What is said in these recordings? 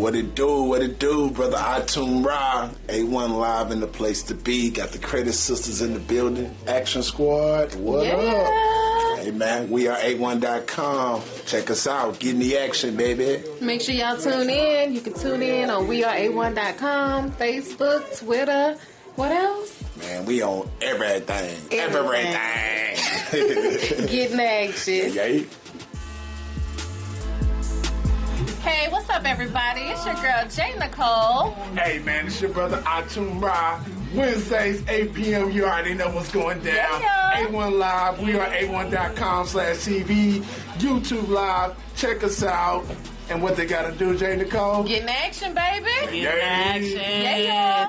What it do, brother H.I.R.Ent, A1 Live in the place to be. Got the Credit Sisters in the building. Action Squad, what up? Hey man, we are A1.com. Check us out. Get in the action, baby. Make sure y'all tune in. You can tune in on weareA1.com, Facebook, Twitter. What else? Man, we on everything. Everything. Get in action. Yeah. Hey, what's up, everybody? It's your girl, J. Nicole. Hey, man, it's your brother, H.I.R.Ent. Wednesdays, 8 p.m. You already know what's going down. Yeah. A1 Live. We are A1.com/TV. YouTube Live. Check us out. And what they got to do, J. Nicole? Get in action, baby. Get in action. Yeah.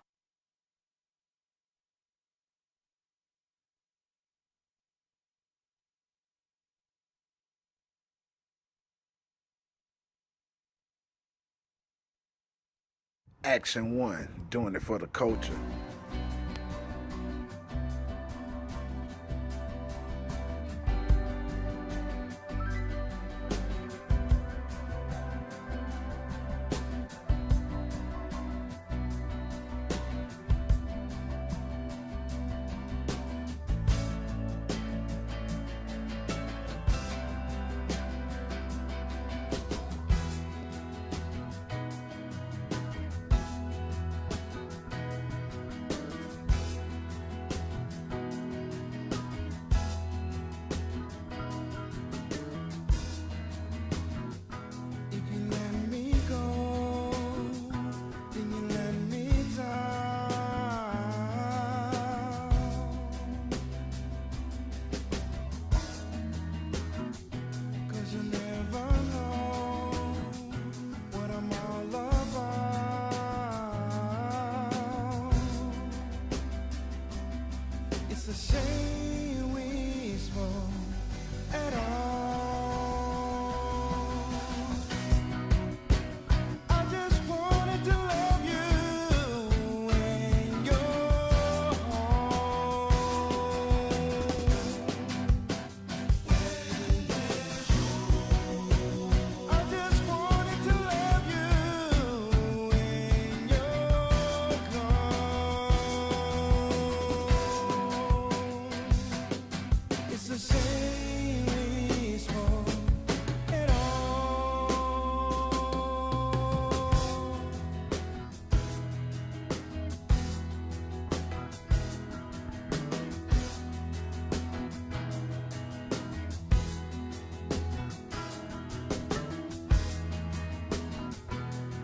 Action 1, doing it for the culture. It's a shame we spoke at all. I just wanted to love you in your home. I just wanted to love you in your It's a shame we spoke at all.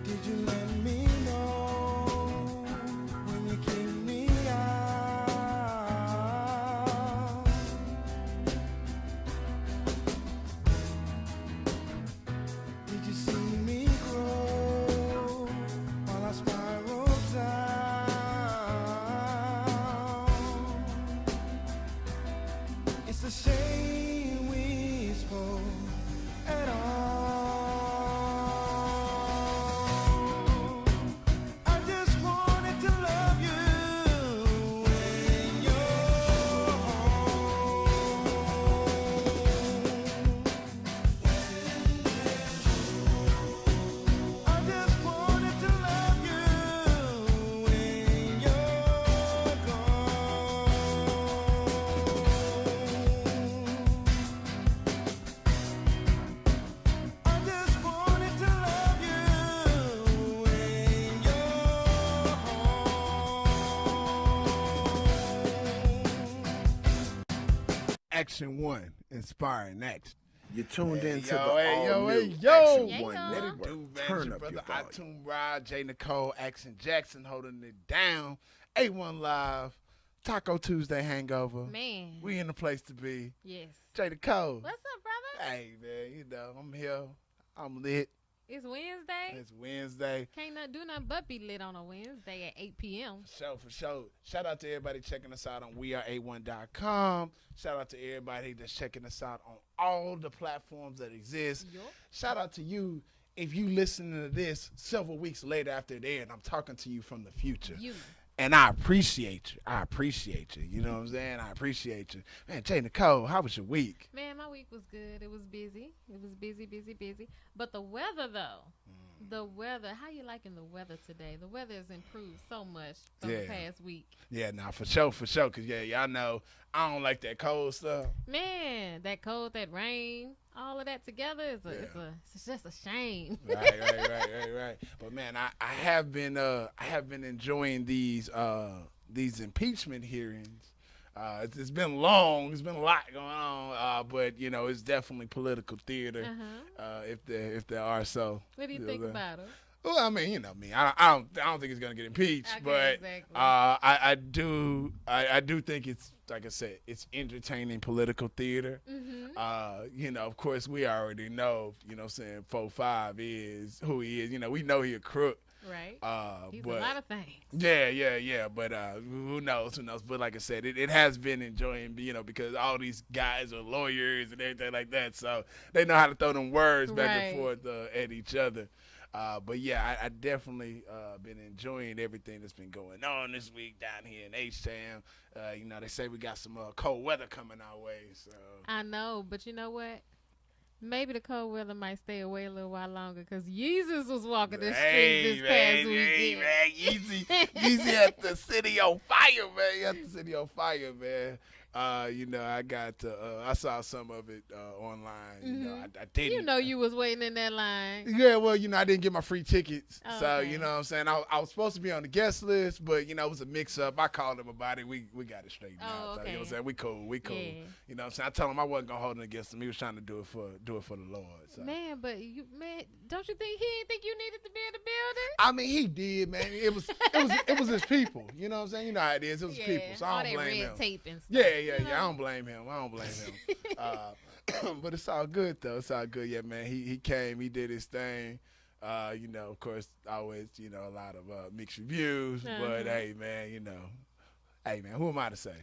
Did you let me know when you kicked me out? Did you see me grow while I spiraled down? It's a shame we spoke at all. I just wanted to love you in your home. I just wanted to love you in your home. I just wanted to love you in your home. Action 1, inspiring action. You tuned into yo, the hey, all yo, new hey, yo. Action 1 Yeah. Let it Network. do, man. Turn It's your up your brother, volume. H.I.R.Ent, J. Nicole, Action Jackson holding it down. A1 Live. Taco Tuesday hangover. Man. We in the place to be. Yes. J. Nicole. What's up, brother? Hey, man, you know, I'm here. I'm lit. It's Wednesday. It's Wednesday. Can't do nothing but be lit on a Wednesday at 8 p.m. For sure. Shout out to everybody checking us out on weareA1.com. Shout out to everybody that's checking us out on all the platforms that exist. Yup. Shout out to you if you listening to this several weeks later after it aired. I'm talking to you from the future. You. And I appreciate you. I appreciate you. You know what I'm saying? I appreciate you. Man, Jay Nicole, how was your week? Man, my week was good. It was busy. It was busy, busy, busy. But the weather, though, the weather, how you liking the weather today? The weather has improved so much from the past week. Yeah, nah, for sure. Because, y'all know I don't like that cold stuff. Man, that cold, that rain, all of that together it's just a shame. Right. But man, I have been enjoying these impeachment hearings. It's been long. It's been a lot going on. But it's definitely political theater. If there are so. What do you think about it? Well, I mean, you know me. I don't think he's gonna get impeached, but exactly. I do think it's, like I said, it's entertaining political theater. Of course, we already know. 4-5 is who he is. We know he a crook. Right. He's but, a lot of things. Yeah. But who knows? But like I said, it has been enjoying, because all these guys are lawyers and everything like that, so they know how to throw them words back and forth at each other. But yeah, I definitely been enjoying everything that's been going on this week down here in H.I.R.Ent. They say we got some cold weather coming our way. So I know, but you know what? Maybe the cold weather might stay away a little while longer because Yeezus was walking the streets this past weekend. Yeezy at the city on fire, man. I saw some of it online. I didn't. You was waiting in that line. Yeah, well, I didn't get my free tickets. Oh, so, okay. you know what I'm saying? I was supposed to be on the guest list, but, it was a mix-up. I called him about it. We got it straightened out. So, okay. you know what I'm saying? We cool. Yeah. You know what I'm saying? I told him I wasn't going to hold it against him. He was trying to do it for the Lord. So. Man, but don't you think he didn't think you needed to be in the building? I mean, he did, man. It was his people. You know what I'm saying? You know how it is. It was his people. So I don't blame him. Tape and stuff. Yeah. I don't blame him. But it's all good though. It's all good. Yeah, man. He came. He did his thing. Of course, always a lot of mixed reviews. But hey, man. Who am I to say?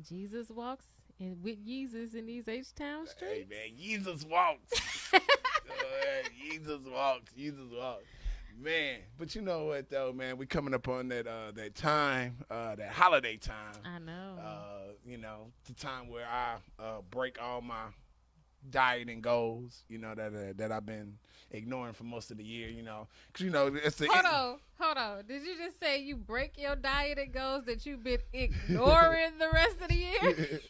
Jesus walks with Jesus in these H-Town streets. Hey, man. Jesus walks. Jesus walks. Man, but you know what though, man? We coming up on that time, that holiday time. I know. The time where I break all my dieting goals. That I've been ignoring for most of the year. Because it's the Hold on. Did you just say you break your dieting goals that you've been ignoring the rest of the year?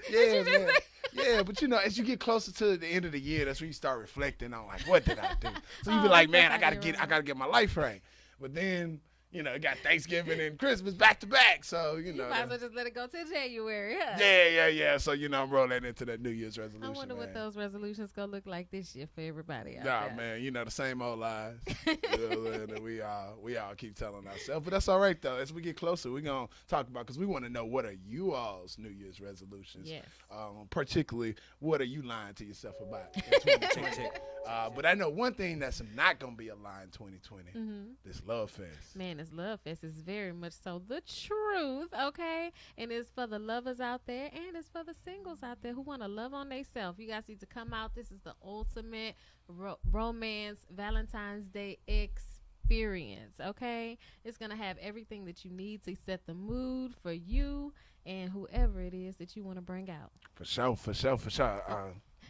Yeah, man. Yeah, but as you get closer to the end of the year, that's when you start reflecting on like, what did I do? So you be like, man, I gotta get my life right. But then, it got Thanksgiving and Christmas back to back. So, you might as well just let it go till January, huh? Yeah. So, I'm rolling into that New Year's resolution. I wonder what those resolutions gonna look like this year for everybody out there. Man, the same old lies. That we all keep telling ourselves. But that's all right, though. As we get closer, we're going to talk about, because we want to know, what are you all's New Year's resolutions? Yes. Particularly, what are you lying to yourself about in 2020? But I know one thing that's not going to be a lie in 2020. This Love Fest. Man, this Love Fest is very much so the truth, okay? And it's for the lovers out there, and it's for the singles out there who want to love on themselves. You guys need to come out. This is the ultimate romance Valentine's Day experience, okay? It's going to have everything that you need to set the mood for you and whoever it is that you want to bring out. For sure.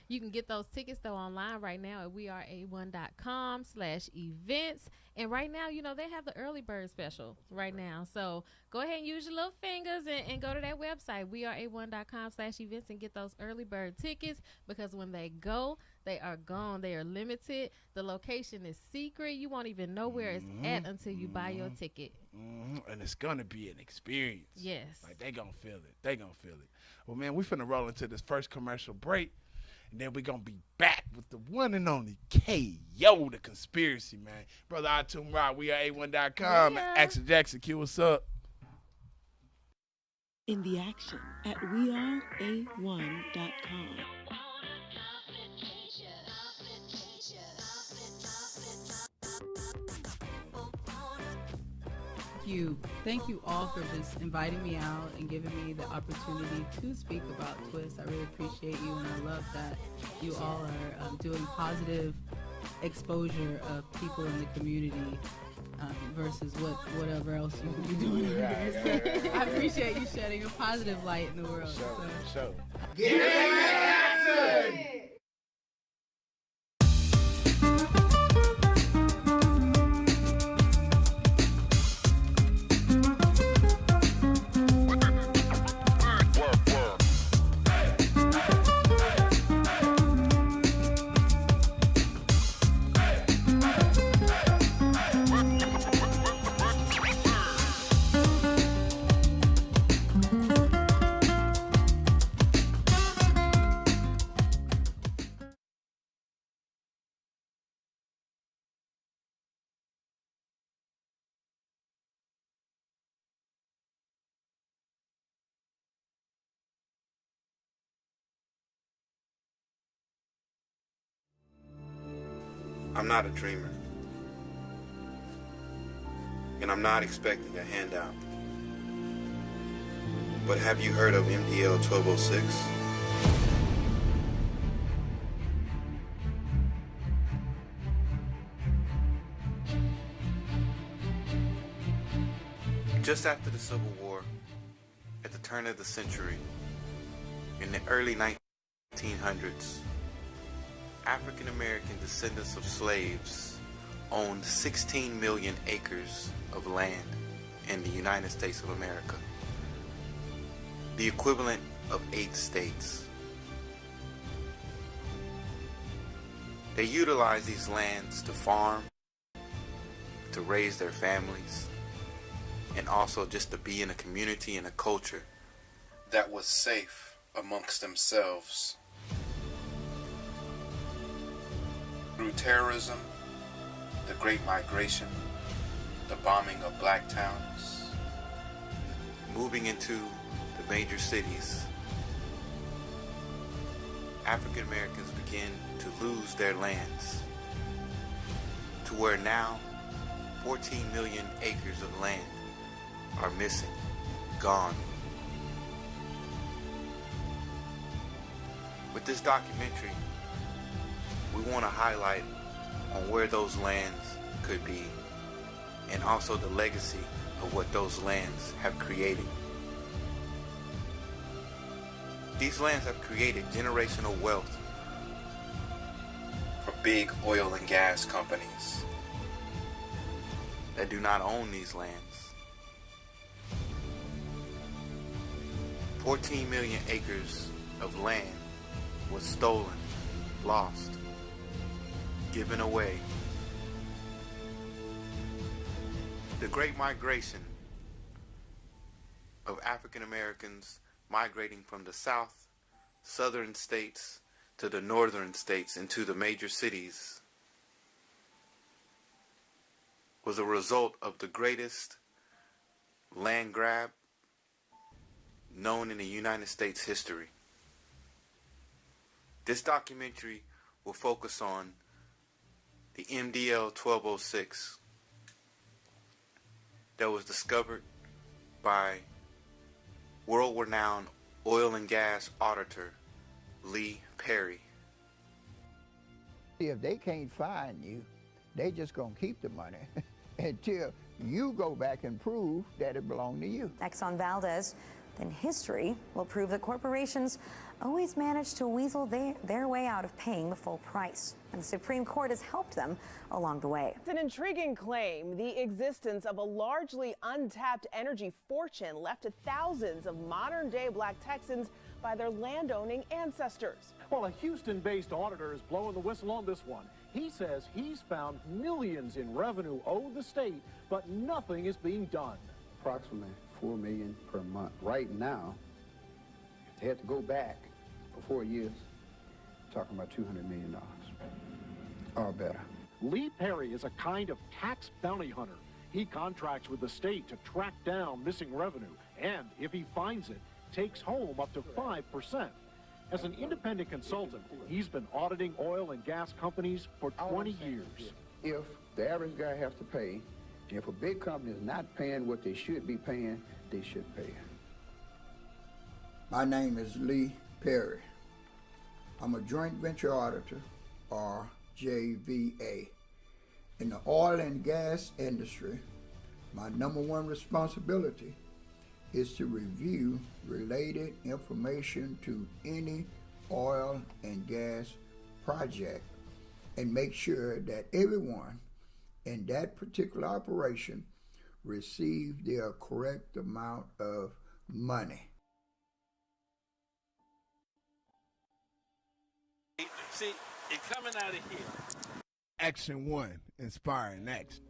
You can get those tickets, though, online right now at wearea1.com/events. And right now, they have the early bird special right now. So go ahead and use your little fingers and go to that website, wearea1.com/events, and get those early bird tickets, because when they go, they are gone. They are limited. The location is secret. You won't even know where it's at until you buy your ticket. And it's going to be an experience. Yes. Like, they going to feel it. Well, man, we finna roll into this first commercial break. And then we're going to be back with the one and only K.A.O, the Konspiracy, man. Brother H.I.R.Ent, we are A1.com. Yeah. Action Jackson, Q, what's up? In the action at weareA1.com. Thank you all for just inviting me out and giving me the opportunity to speak about Twist. I really appreciate you, and I love that you all are doing positive exposure of people in the community versus whatever else you could be doing here. So I appreciate you shedding a positive light in the world. Show. I'm not a dreamer, and I'm not expecting a handout. But have you heard of MDL 1206? Just after the Civil War, at the turn of the century, in the early 1900s, African American descendants of slaves owned 16 million acres of land in the United States of America, the equivalent of 8 states. They utilized these lands to farm, to raise their families, and also just to be in a community and a culture that was safe amongst themselves. Through terrorism, the Great Migration, the bombing of black towns, moving into the major cities, African Americans begin to lose their lands, to where now 14 million acres of land are missing, gone. With this documentary, we want to highlight on where those lands could be, and also the legacy of what those lands have created. These lands have created generational wealth for big oil and gas companies that do not own these lands. 14 million acres of land was stolen, lost, given away. The Great Migration of African Americans migrating from the southern states to the northern states into the major cities was a result of the greatest land grab known in the United States history. This documentary will focus on the MDL 1206 that was discovered by world-renowned oil and gas auditor Lee Perry. If they can't find you, they just gonna keep the money until you go back and prove that it belonged to you. Exxon Valdez, then history will prove that corporations always manage to weasel their way out of paying the full price. And the Supreme Court has helped them along the way. It's an intriguing claim, the existence of a largely untapped energy fortune left to thousands of modern-day black Texans by their land-owning ancestors. Well, a Houston-based auditor is blowing the whistle on this one. He says he's found millions in revenue owed the state, but nothing is being done. Approximately $4 million per month. Right now, if they had to go back for 4 years, talking about $200 million or better. Lee Perry is a kind of tax bounty hunter. He contracts with the state to track down missing revenue, and if he finds it, takes home up to 5%. As an independent consultant, he's been auditing oil and gas companies for 20 years. If the average guy has to pay, if a big company is not paying what they should be paying, they should pay. My name is Lee Perry. I'm a joint venture auditor, or JVA. In the oil and gas industry, my number one responsibility is to review related information to any oil and gas project and make sure that everyone in that particular operation receive their correct amount of money. See, it coming out of here. Action 1, inspiring action.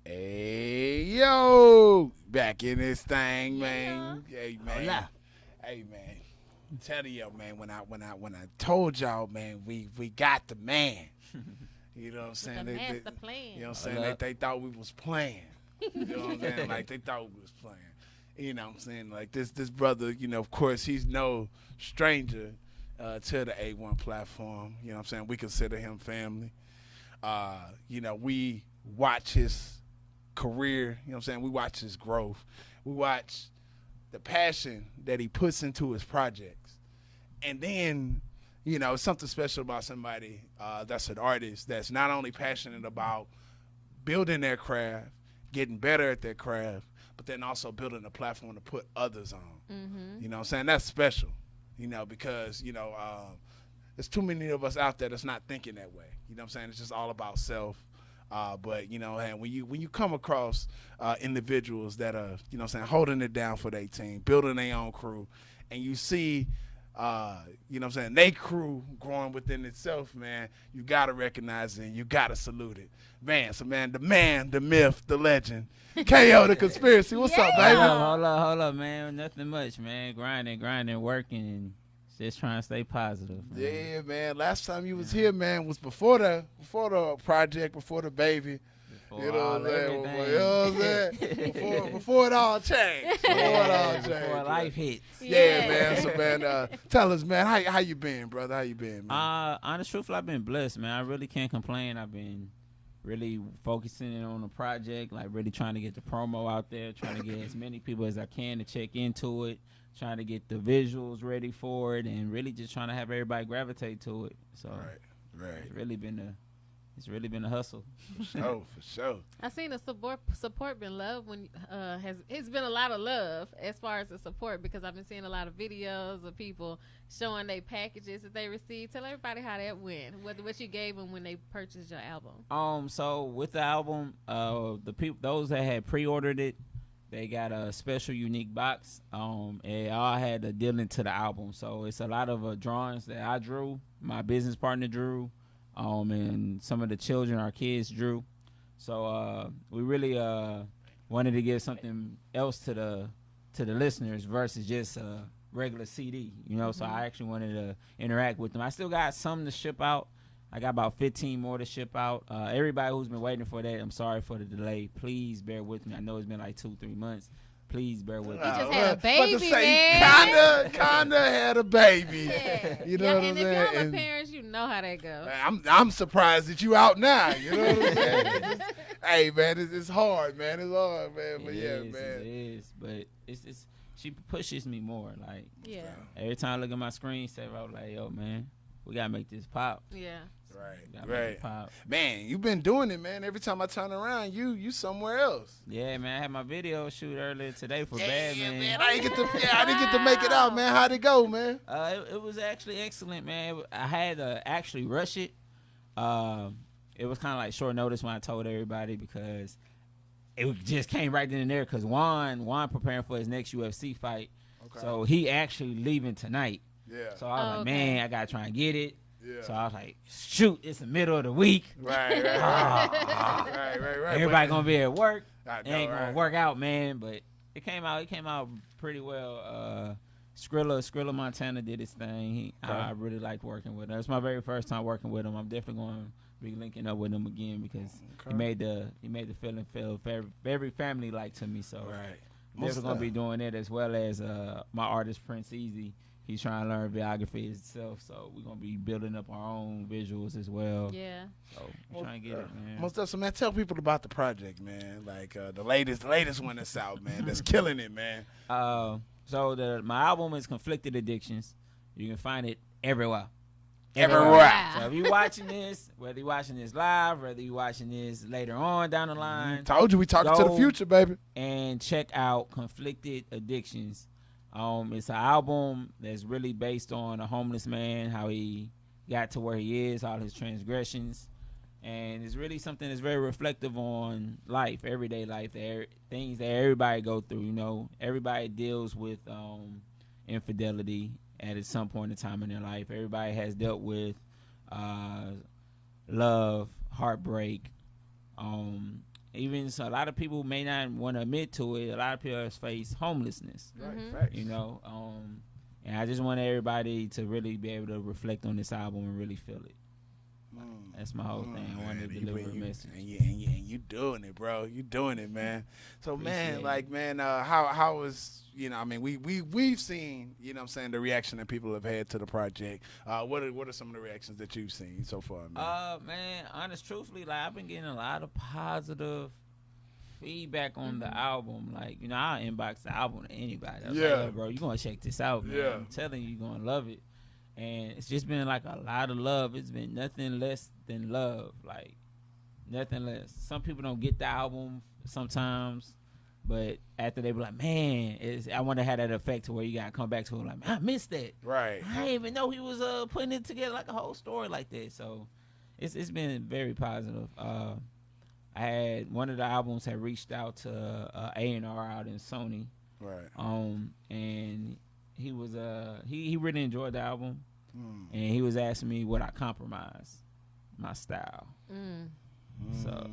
Hey, yo, back in this thing, man. Hey, man. Hola. Hey, man. I'm telling you, man, when I told y'all, man, we got the man. You know what I'm saying? The master plan. You know what I'm saying? They thought we was playing. You know what I'm saying? Like, they thought we was playing. You know what I'm saying? Like, this brother, you know, of course, he's no stranger to the A1 platform. You know what I'm saying? We consider him family. You know, we watch his career. You know what I'm saying? We watch his growth. We watch the passion that he puts into his projects. And then, you know, it's something special about somebody that's an artist that's not only passionate about building their craft, getting better at their craft, but then also building a platform to put others on. Mm-hmm. You know what I'm saying? That's special, you know, because, you know, there's too many of us out there that's not thinking that way. You know what I'm saying? It's just all about self. But, you know, and when you come across individuals that are, you know what I'm saying, holding it down for their team, building their own crew, and you see, you know what I'm saying, they crew growing within itself, man, you got to recognize it and you got to salute it. Man, so, man, the myth, the legend, K.O. the Konspiracy. What's up, baby? Hold up, man. Nothing much, man. Grinding, working, and just trying to stay positive, man. Yeah, man. Last time you was here, man, was before the project, before the baby. You know what I'm saying? Before it all changed. Before life hits. Yeah, man. So, man, tell us, man, how you been, brother? How you been, man? Honest truth, I've been blessed, man. I really can't complain. I've been really focusing in on the project, like really trying to get the promo out there, trying to get as many people as I can to check into it, trying to get the visuals ready for it, and really just trying to have everybody gravitate to it. So right. It's really been a hustle. For sure. I seen the support been love when it's been a lot of love as far as the support, because I've been seeing a lot of videos of people showing their packages that they received. Tell everybody how that went. What you gave them when they purchased your album. So with the album, the people, those that had pre-ordered it, they got a special unique box. And all had a deal into the album. So it's a lot of drawings that I drew, my business partner drew. And some of the children, our kids, drew. So we really wanted to give something else to the listeners versus just a regular CD, you know. So I actually wanted to interact with them. I still got some to ship out. I got about 15 more to ship out. Everybody who's been waiting for that, I'm sorry for the delay. Please bear with me. I know it's been like 2-3 months. Please bear with me. He just had a baby, man. Kinda had a baby. Yeah. You know what I'm saying? And if y'all are parents, you know how that goes. I'm surprised that you out now. You know what I'm saying? Hey, man, it's hard, man. It's hard, man. But man. It is. But it's she pushes me more. Like, yeah. Every time I look at my screensaver, I was like, yo, man, we gotta make this pop. Yeah. Right. Man, you've been doing it, man. Every time I turn around, you somewhere else. Yeah, man. I had my video shoot earlier today for Bad Man. I didn't get to make it out, man. How'd it go, man? It was actually excellent, man. I had to actually rush it. It was kind of like short notice when I told everybody, because it just came right then and there. Because Juan preparing for his next UFC fight, so he actually leaving tonight. Yeah. So I was like, man, I gotta try and get it. Yeah. So I was like, shoot, it's the middle of the week. Right. Everybody gonna be at work. It ain't gonna work out, man. But it came out pretty well. Skrilla Montana did his thing. I really liked working with him. It's my very first time working with him. I'm definitely going to be linking up with him again, because he made the feeling feel very, very family like to me. So I'm definitely gonna be doing it, as well as my artist Prince Easy. He's trying to learn videography himself, so we're gonna be building up our own visuals as well. Yeah. So we're trying to get it, man. Most of man, tell people about the project, man. Like the latest one that's out, man. That's killing it, man. So my album is Conflicted Addictions. You can find it everywhere. everywhere. So if you watching this, whether you watching this live, whether you watching this later on down the line, Told you we talking to the future, baby. And check out Conflicted Addictions. It's an album that's really based on a homeless man, how he got to where he is, all his transgressions. And it's really something that's very reflective on life, everyday life, things that everybody go through. You know, everybody deals with infidelity at some point in time in their life. Everybody has dealt with love, heartbreak. Even so, a lot of people may not want to admit to it. A lot of people face homelessness. Right, you know, and I just want everybody to really be able to reflect on this album and really feel it. That's my whole thing. I wanted to deliver a message. And you doing it, bro. You doing it, man. So, man, like, man, how was, you know, I mean, we've seen, you know what I'm saying, the reaction that people have had to the project. What are some of the reactions that you've seen so far, man? Man, truthfully, like, I've been getting a lot of positive feedback on the album. Like, you know, I'll inbox the album to anybody. I was like, yo, bro, you gonna check this out, man. I'm telling you, you're gonna love it. And it's just been like a lot of love. It's been nothing less than love. Like, nothing less. Some people don't get the album sometimes, but after they be like, man, I want to have that effect to where you got to come back to it like, man, I missed that. Right. I didn't even know he was putting it together like a whole story like that. So it's been very positive. I had one of the albums had reached out to A&R out in Sony. Right. And he was he really enjoyed the album. And he was asking me would I compromise my style. So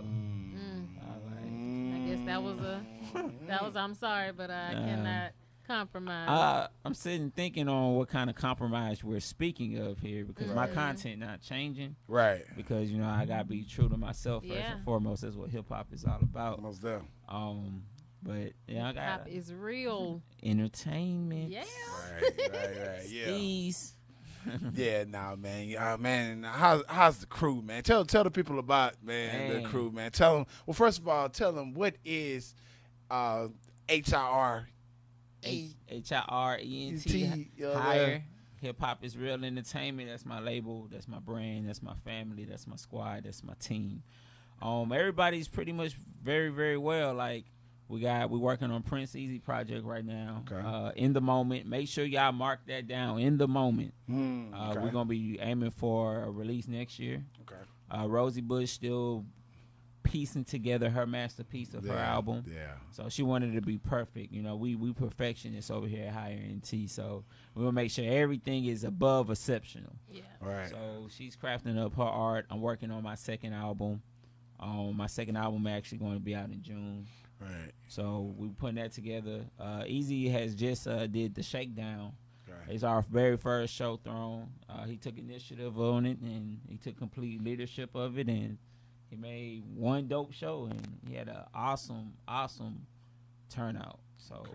I guess that was I'm sorry, but I cannot compromise. I'm sitting thinking on what kind of compromise we're speaking of here, because my content not changing. Right. Because, you know, I gotta be true to myself first and foremost. That's what hip hop is all about. Most there. But yeah, I got hip hop is real entertainment. Yeah. Right. Yeah. Steez. Yeah, man. Man, how's the crew, man? Tell the people about the crew, man. Tell them. Well, first of all, tell them what is H.I.R.Ent. H.I.R.E.N.T. Hip Hop is Real Entertainment. That's my label. That's my brand. That's my family. That's my squad. That's my team. Everybody's pretty much very, very well. Like, we're working on Prince Easy project right now. Okay. In the moment. Make sure y'all mark that down. In the moment. Okay. We're gonna be aiming for a release next year. Okay. Rosie Bush still piecing together her masterpiece of her album. Yeah. So she wanted it to be perfect. You know, we perfectionists over here at H.I.R.Ent. So we will make sure everything is above exceptional. Yeah. Right. So she's crafting up her art. I'm working on my second album. My second album actually going to be out in June. Right. So we putting that together. Easy has just did the Shakedown. Right. It's our very first show thrown. He took initiative on it, and he took complete leadership of it, and he made one dope show, and he had an awesome turnout. So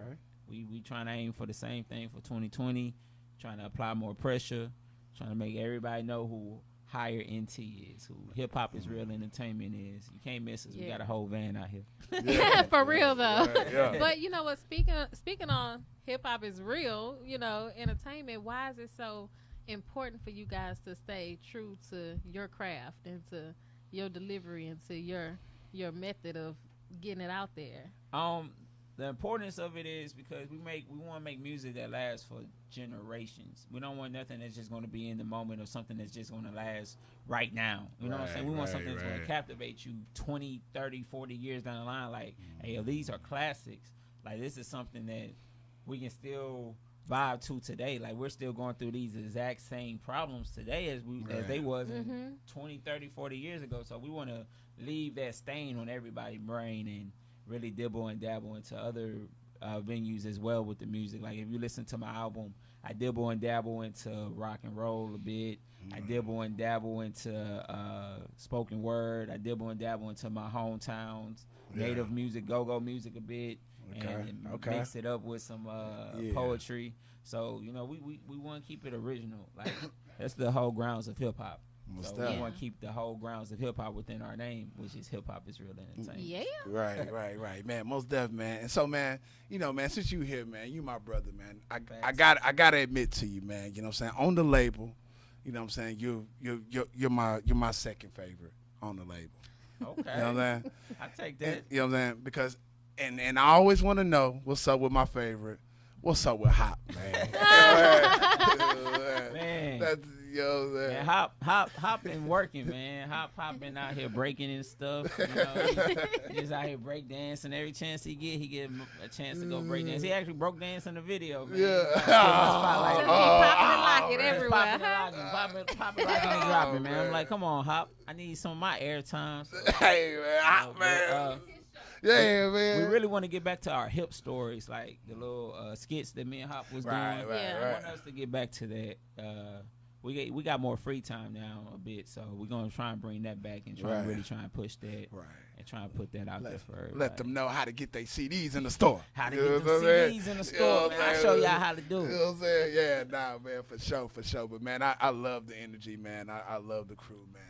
we trying to aim for the same thing for 2020, trying to apply more pressure, trying to make everybody know who H.I.R.Ent is, who Hip Hop is Real Entertainment is. You can't miss us. We got a whole van out here. Yeah, for real though. Yeah. But you know what? Speaking on Hip Hop is Real, you know, entertainment. Why is it so important for you guys to stay true to your craft and to your delivery and to your method of getting it out there? The importance of it is because we want to make music that lasts for generations. We don't want nothing that's just going to be in the moment or something that's just going to last right now. You know what I'm saying? We want something that's going to captivate you 20, 30, 40 years down the line. Like, hey, these are classics. Like, this is something that we can still vibe to today. Like, we're still going through these exact same problems today as they was in 20, 30, 40 years ago. So we want to leave that stain on everybody's brain and really dibble and dabble into other venues as well with the music. Like, if you listen to my album, I dibble and dabble into rock and roll a bit. I dibble and dabble into spoken word. I dibble and dabble into my hometowns, native music, go-go music a bit, and mix it up with some poetry. So, you know, we want to keep it original. Like, that's the whole grounds of hip-hop. So we want to keep the whole grounds of hip-hop within our name, which is Hip Hop is Real Entertainment. Yeah. Right. Man, most definitely, man. And so, man, you know, man, since you here, man, you my brother, man. I gotta admit to you, man, you know what I'm saying, on the label, you know what I'm saying, you're my second favorite on the label. Okay. You know what I'm saying? I take that. You know what I'm saying? Because and I always want to know what's up with my favorite. What's up with Hop, man? Man. That's, you know what I'm saying? Man, Hop been working, man. Hop been out here breaking and stuff. You know, he's out here break dancing. Every chance he get a chance to go break dance. He actually broke dance in the video, man. Yeah. Popping and locking everywhere. Popping, locking, and dropping, man. I'm like, come on, Hop. I need some of my airtime. So, hey, man, Hop, man. Yeah, man. We really want to get back to our hip stories, like the little skits that me and Hop was doing. Right. I want us to get back to that. We got more free time now a bit, so we're gonna try and bring that back and really try and push that, and try and put that out there for everybody. Let them know how to get their CDs in the store. How to get them CDs in the store, man. I'll show y'all how to do it. You know what I'm saying? Yeah, nah, man, for sure. But man, I love the energy, man. I love the crew, man.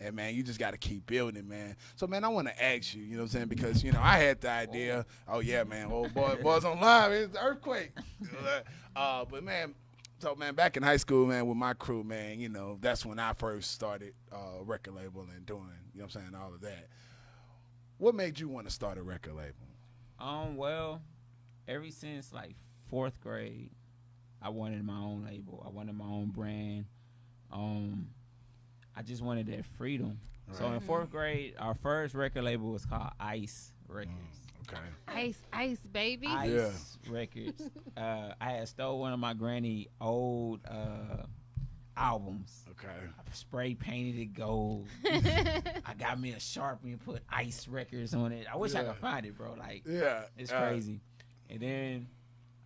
And, man, you just got to keep building, man. So, man, I want to ask you, you know what I'm saying? Because, you know, I had the idea, man, old boys on live, it's the earthquake. But, man, so, man, back in high school, man, with my crew, man, you know, that's when I first started record label and doing, you know what I'm saying, all of that. What made you want to start a record label? Well, ever since, like, 4th grade, I wanted my own label. I wanted my own brand. I just wanted that freedom. Right. So in 4th grade, our first record label was called Ice Records. Okay. Ice, baby. Ice Records. I had stole one of my granny old albums. Okay. I spray painted it gold. I got me a Sharpie and put Ice Records on it. I wish I could find it, bro. Like, it's crazy. And then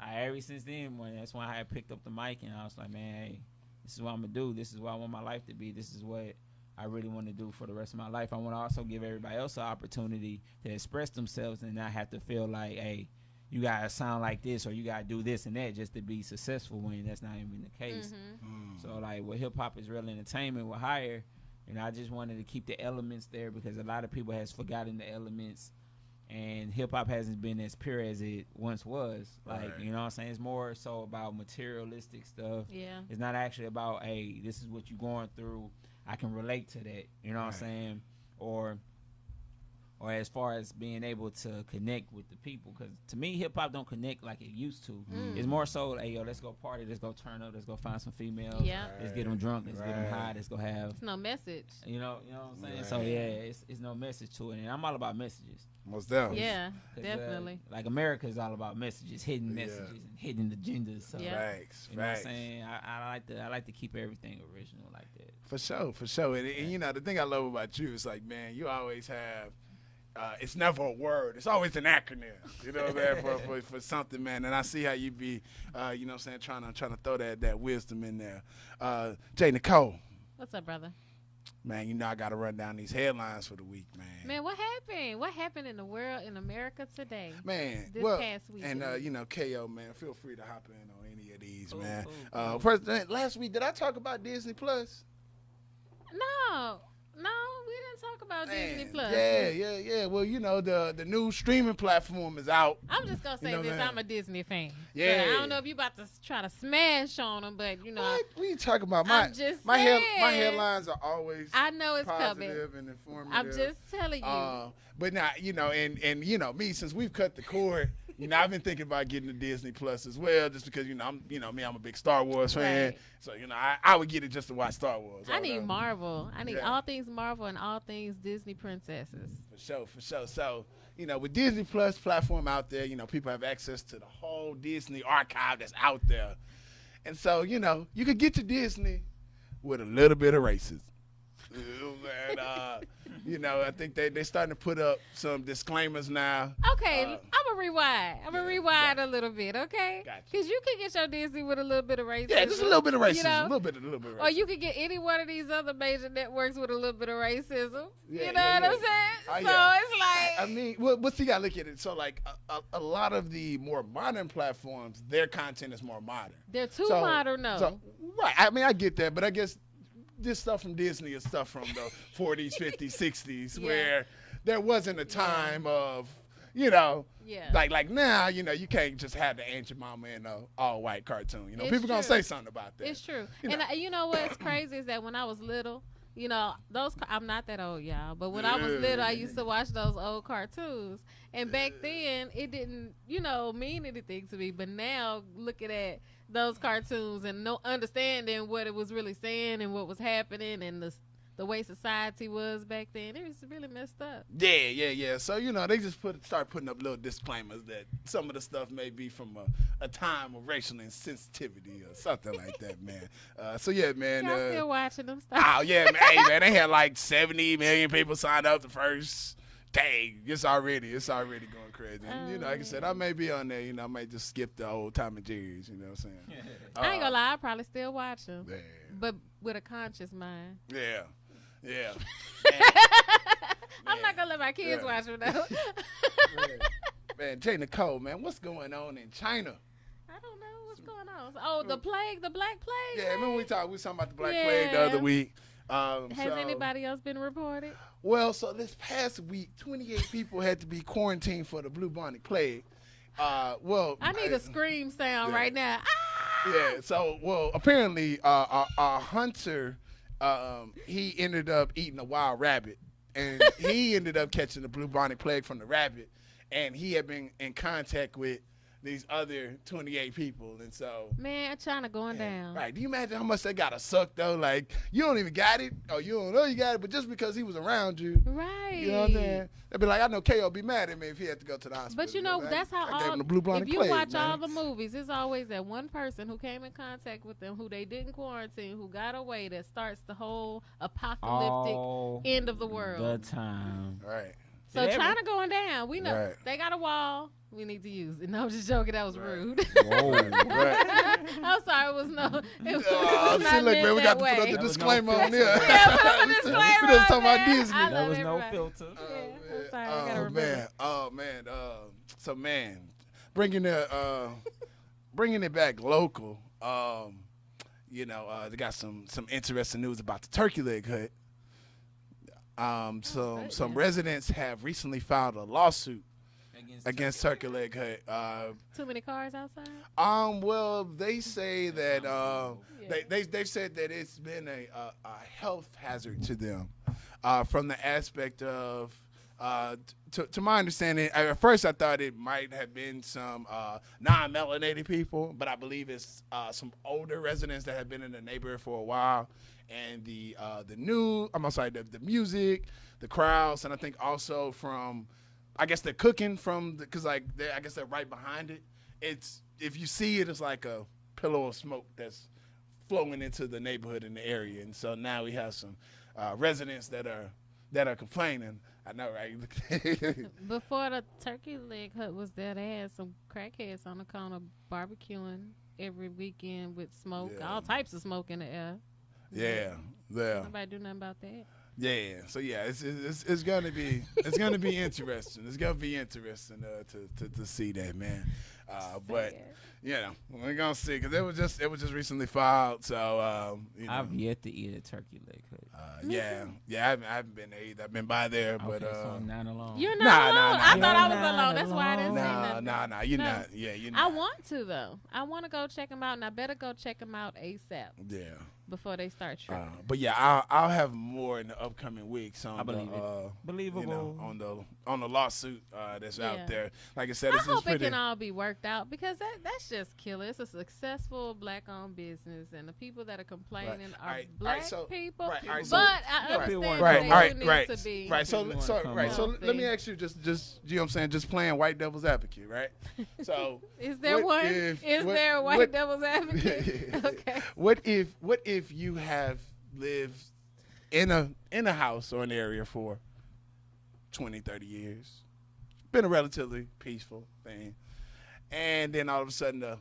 ever since then, that's when I had picked up the mic and I was like, man, hey, this is what I'm going to do. This is what I want my life to be. This is what I really want to do for the rest of my life. I want to also give everybody else an opportunity to express themselves and not have to feel like, hey, you got to sound like this or you got to do this and that just to be successful when that's not even the case. So, like, with hip-hop is real entertainment with H.I.R.Ent, and I just wanted to keep the elements there because a lot of people has forgotten the elements. And hip-hop hasn't been as pure as it once was. Like, you know what I'm saying? It's more so about materialistic stuff. Yeah. It's not actually about, hey, this is what you're going through. I can relate to that. You know what I'm saying? Or as far as being able to connect with the people. Because to me, hip-hop don't connect like it used to. It's more so, hey, yo, let's go party. Let's go turn up. Let's go find some females. Yeah. Let's get them drunk. Let's get them high. Let's go have. It's no message. You know what I'm saying? So, yeah, it's no message to it. And I'm all about messages. Most definitely. Yeah, definitely. Like America is all about messages, hidden messages, and hidden agendas. So, Facts. You know what I'm saying? I like to keep everything original like that. For sure. And you know, the thing I love about you is like, man, you always have. It's never a word. It's always an acronym. You know what I'm saying? For something, man. And I see how you be, you know what I'm saying, trying to throw that wisdom in there. J. Nicole. What's up, brother? Man, you know I got to run down these headlines for the week, man. Man, what happened? What happened in the world, in America today? Man, this past week. And, you know, K.O., man, feel free to hop in on any of these, man. First, last week, did I talk about Disney Plus? No, we didn't talk about Disney Plus. Yeah. Well, you know, the new streaming platform is out. I'm just going to say this. I'm a Disney fan. Yeah. So I don't know if you about to try to smash on them, but, you know. What are you talking about? I'm just saying. My headlines are always I know it's positive coming. and informative. I'm just telling you. But now, you know, and you know, me, since we've cut the cord, you know, I've been thinking about getting the Disney Plus as well, just because, I'm a big Star Wars fan. Right. So, you know, I would get it just to watch Star Wars. I need Marvel. I need all things Marvel and all things Disney princesses. For sure. So, you know, with Disney Plus platform out there, you know, people have access to the whole Disney archive that's out there. And so, you know, you could get to Disney with a little bit of racism. And, you know, I think they starting to put up some disclaimers now. Okay, I'm going to rewind. I'm going to rewind a little bit, okay? Gotcha. Because you can get your Disney with a little bit of racism. Yeah, just a little bit of racism. You know? A little bit of racism. Or you could get any one of these other major networks with a little bit of racism. Yeah, you know what I'm saying? So it's like... I mean, what's you got to look at it? So, like, a lot of the more modern platforms, their content is more modern. They're too modern, though. So, right. I mean, I get that, but I guess this stuff from Disney is stuff from the 40s, 50s, 60s, where there wasn't a time of, Yeah. Like now, you can't just have the Aunt Your Mama in a all white cartoon. It's People gonna true. say something about that. It's true. And you know what's crazy is that when I was little, I'm not that old, y'all, but when I was little, I used to watch those old cartoons. And back then, it didn't, mean anything to me. But now, looking at those cartoons and understanding what it was really saying and what was happening and the way society was back then, it was really messed up. Yeah. So, they just start putting up little disclaimers that some of the stuff may be from a time of racial insensitivity or something like that, man. So, yeah, man. Y'all still watching them stuff? Oh, yeah, man. Hey, man, they had like 70 million people signed up the first day. It's already going crazy. And, like I said, I may be on there. I might just skip the old Tom and Jerry's, you know what I'm saying? I ain't gonna lie, I probably still watch them. Yeah. But with a conscious mind. Yeah. I'm not gonna let my kids watch them though. Man, J. Nicole, man, what's going on in China? I don't know what's going on. Oh, the plague, the Black Plague. Yeah, remember we was talking about the Black Plague the other week. Has anybody else been reported? Well, so this past week, 28 people had to be quarantined for the bubonic plague. I need a scream sound right now. Ah! Yeah. So, apparently, a hunter. He ended up eating a wild rabbit, and he ended up catching the bubonic plague from the rabbit, and he had been in contact with these other 28 people, and so China going down. Right? Do you imagine how much they gotta suck though? Like you don't even got it, or you don't know you got it, but just because he was around you, right? You know what I'm saying? They'd be like, I know K.O. be mad at me if he had to go to the hospital. But that's how I gave him the if you plague, watch man. all the movies, it's always that one person who came in contact with them, who they didn't quarantine, who got away, that starts the whole apocalyptic end of the world. The time, right? So China going down. We know they got a wall. We need to use it. No, I'm just joking. That was rude. Whoa. I'm sorry. It was not see, look, man, we got to put up the disclaimer on there. Yeah, put up the disclaimer. We just talking about Disney. There was no filter. I'm sorry. I gotta remember. Man. So, man, bringing it back local. They got some interesting news about the turkey leg hut. Some residents have recently filed a lawsuit against Turkey Leg Hut. Too many cars outside? Well, they say that they've said that it's been a health hazard to them from the aspect of to my understanding. At first, I thought it might have been some non-melanated people, but I believe it's some older residents that have been in the neighborhood for a while. And the music, the crowds, and I think also from, I guess they're cooking because I guess they're right behind it. It's, if you see it, it's like a pillow of smoke that's flowing into the neighborhood in the area. And so now we have some residents that are complaining. I know, right? Before the turkey leg hut was there, they had some crackheads on the corner barbecuing every weekend with smoke, all types of smoke in the air. Yeah. Nobody do nothing about that. Yeah. So it's gonna be interesting. It's gonna be interesting to see that, man. But we're gonna see because it was just recently filed. So I've yet to eat a turkey leg hut. I haven't been there either. I've been by there, but so I'm not alone. You're not alone. I thought I was alone. That's why I didn't say nothing. Nah, you're not. Yeah, you're not. I want to though. I want to go check them out, and I better go check them out ASAP. Yeah. Before they start tripping. But yeah, I'll have more in the upcoming weeks on believable on the lawsuit that's out there. Like I said, I hope it can all be worked out because that's just killer. It's a successful black-owned business, and the people that are complaining are black people. But I understand they need to be. Right. So let me ask you, just you know what I'm saying, just playing white devil's advocate, right? So is there one? Is there a white devil's advocate? Okay. What if you have lived in a house or an area for 20, 30 years, been a relatively peaceful thing, and then all of a sudden a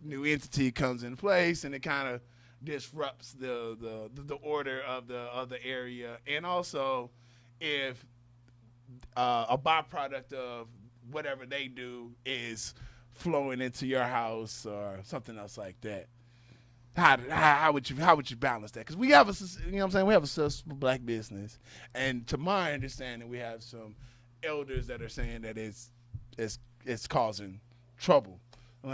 new entity comes in place and it kind of disrupts the order of the area, and also if a byproduct of whatever they do is flowing into your house or something else like that. How would you balance that? Because we have we have a successful black business, and to my understanding, we have some elders that are saying that it's it's causing trouble.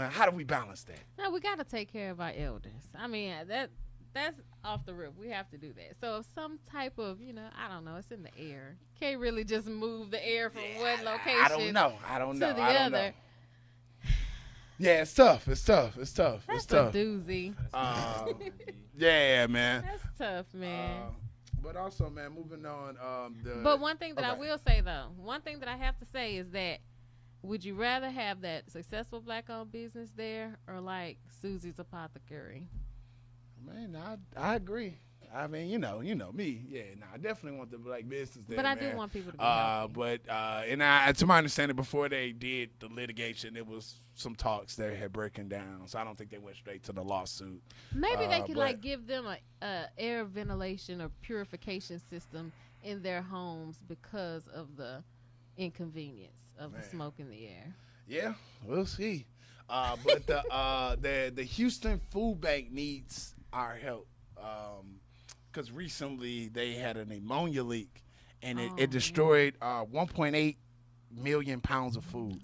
How do we balance that? No, we got to take care of our elders. I mean, that's off the rip. We have to do that. So if some type of, I don't know, it's in the air. Can't really just move the air from one location I don't know. to the other. Yeah, it's tough. That's it's tough. a doozy. Yeah, man. That's tough, man. But also, man, moving on. But one thing that I will say, though, one thing that I have to say is that would you rather have that successful black-owned business there or like Susie's Apothecary? Man, I agree. I mean, you know me. Yeah, I definitely want the black business there. But I man. do want people to be healthy. But to my understanding, before they did the litigation, it was some talks that had broken down. So I don't think they went straight to the lawsuit. Maybe they could give them a air ventilation or purification system in their homes because of the inconvenience of the smoke in the air. Yeah, we'll see. But the Houston Food Bank needs our help because recently they had an ammonia leak and it destroyed 1.8 million pounds of food.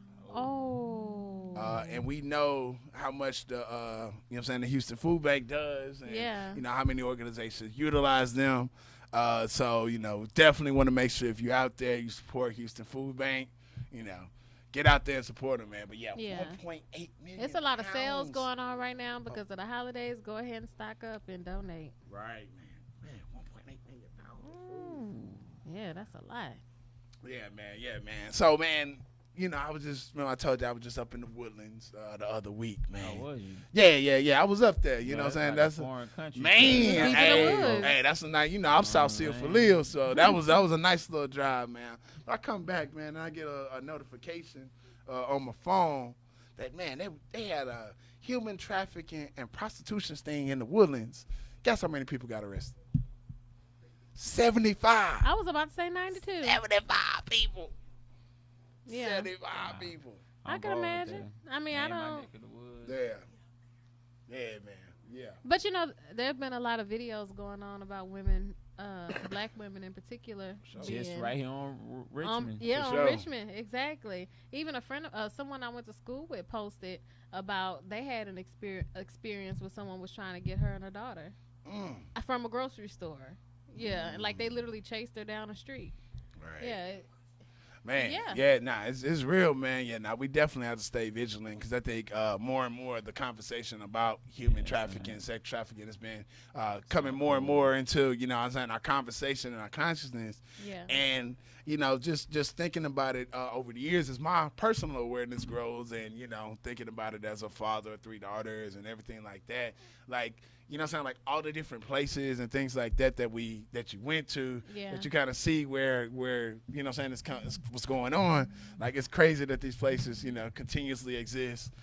And we know how much the Houston Food Bank does, and how many organizations utilize them. So definitely want to make sure if you're out there, you support Houston Food Bank. Get out there and support them, man. But 1.8 million. It's a lot of sales going on right now because of the holidays. Go ahead and stock up and donate. Right, man. 1.8 million pounds. Yeah, that's a lot. Yeah, man. So, man, I was just, I told you I was just up in the Woodlands the other week, man. Oh, was you? Yeah. I was up there. You know what I'm saying? That's a foreign country. Man, hey, that's a nice. I'm South Seal for Leo, so that was a nice little drive, man. But I come back, man, and I get a notification on my phone that man they had a human trafficking and prostitution sting in the Woodlands. Guess how many people got arrested? 75. I was about to say 92. 75 people. Yeah. 75 people. I can imagine. I mean, I don't. Yeah, man. Yeah. But there have been a lot of videos going on about women, black women in particular. Just right here on Richmond. On Richmond, exactly. Even a friend, someone I went to school with, posted about they had an experience with someone was trying to get her and her daughter from a grocery store. Yeah, like they literally chased her down the street. Right. Yeah. Man, it's real, man. Yeah, we definitely have to stay vigilant because I think more and more the conversation about human trafficking, sex trafficking has been coming more and more into, our conversation and our consciousness. Yeah. And, just thinking about it over the years as my personal awareness grows and, thinking about it as a father of 3 daughters and everything like that. Like, like all the different places and things like that that you went to, that you kind of see where it's what's going on. Like it's crazy that these places, continuously exist.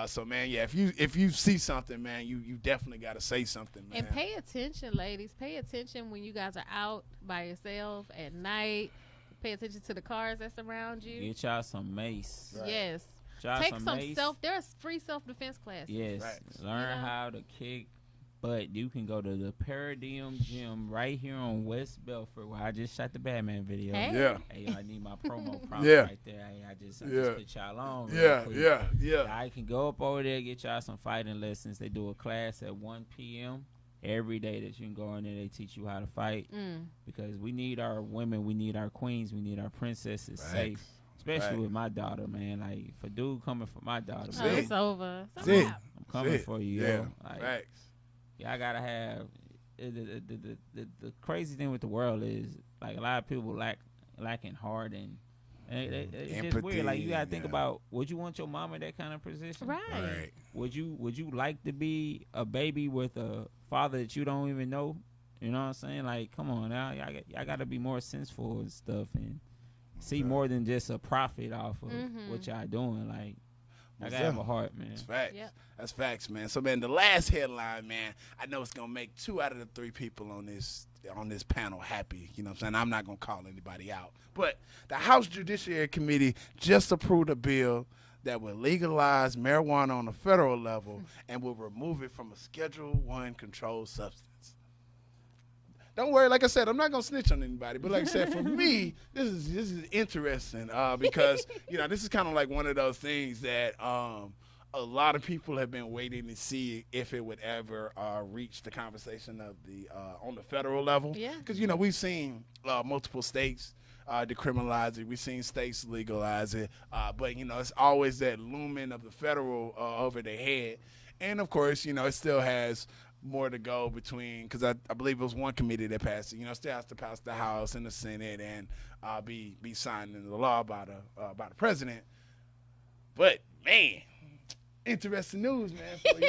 So man, if you see something, man, you definitely got to say something, man. And pay attention, ladies. Pay attention when you guys are out by yourself at night. Pay attention to the cars that's around you. Get y'all some mace. Right. Yes. Take some there's free self-defense classes. Yes. Right. Learn how to kick. But you can go to the Paradigm Gym right here on West Belford where I just shot the Batman video. Hey. Yeah. Hey, I need my promo prompt right there. Hey, I just put y'all on. Yeah. I can go up over there, get y'all some fighting lessons. They do a class at 1 p.m. every day that you can go in there. They teach you how to fight because we need our women, we need our queens, we need our princesses safe. Especially with my daughter, man. Like, for dude coming for my daughter, man. It's over. I'm coming for you, yeah. yo. Like, I gotta have the crazy thing with the world is like a lot of people lacking heart and it's just weird. Like you gotta think about, would you want your mom in that kind of position? Right. Would you like to be a baby with a father that you don't even know? You know what I'm saying? Like, come on now, I gotta be more sensible and stuff and see more than just a profit off of what y'all doing. Like, I gotta have a heart, man. That's facts. Yep. That's facts, man. So, man, the last headline, man, I know it's gonna make 2 out of the 3 people on this panel happy. You know what I'm saying? I'm not gonna call anybody out, but the House Judiciary Committee just approved a bill that will legalize marijuana on a federal level and will remove it from a Schedule I controlled substance. don't worry. Like I said, I'm not gonna snitch on anybody. But like I said, for me, this is interesting because this is kind of like one of those things that a lot of people have been waiting to see if it would ever reach the conversation of the on the federal level. Yeah. Because we've seen multiple states decriminalize it. We've seen states legalize it. But it's always that looming of the federal over their head. And of course, it still has more to go between, because I believe it was one committee that passed it. Still has to pass the House and the Senate and be signed into the law by the president. But man, interesting news, man. For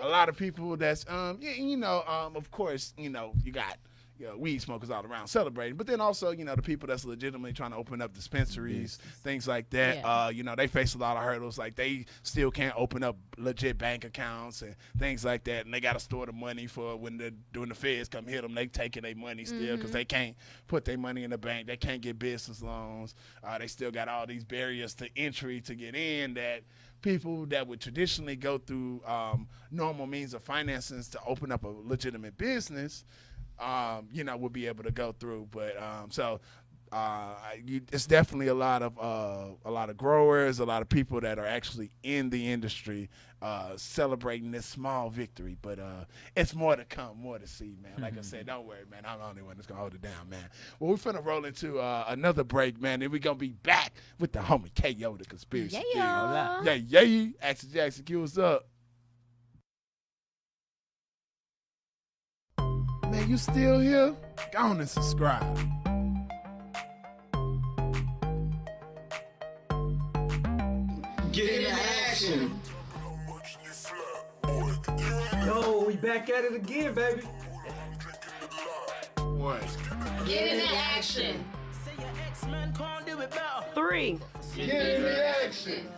a lot of people that's of course you got weed smokers all around celebrating, but then also the people that's legitimately trying to open up dispensaries, things like that. Yeah. They face a lot of hurdles, like they still can't open up legit bank accounts and things like that, and they got to store the money for when the feds come hit them. They taking their money still because they can't put their money in the bank. They can't get business loans. They still got all these barriers to entry to get in that people that would traditionally go through normal means of finances to open up a legitimate business, would be able to go through. But it's definitely a lot of growers, a lot of people that are actually in the industry celebrating this small victory. But it's more to come, more to see, man. Like I said, don't worry, man. I'm the only one that's gonna hold it down, man. Well, we're finna roll into another break, man, and we're gonna be back with the homie K.O. the Conspiracy. Yeah. Yeah. Action Jackson, cue us up. Man, you still here? Go on and subscribe. Get into action. Yo, we back at it again, baby. What? Get into action. 3. Get into action.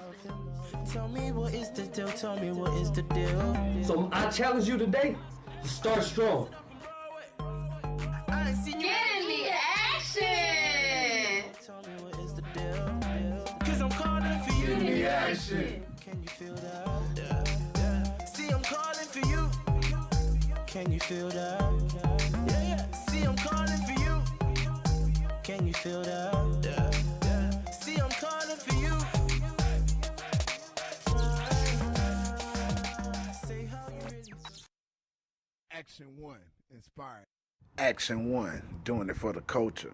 Tell me what is the deal, tell me what is the deal. So I challenge you today to start strong. Get in the action. Tell me what is the deal. Cause I'm calling for you. Get in the action. Can you feel that? See, I'm calling for you. Can you feel that? See, I'm calling for you. Can you feel that? See, I'm calling for you. Say how you really. Action 1, inspired. Action 1, doing it for the culture.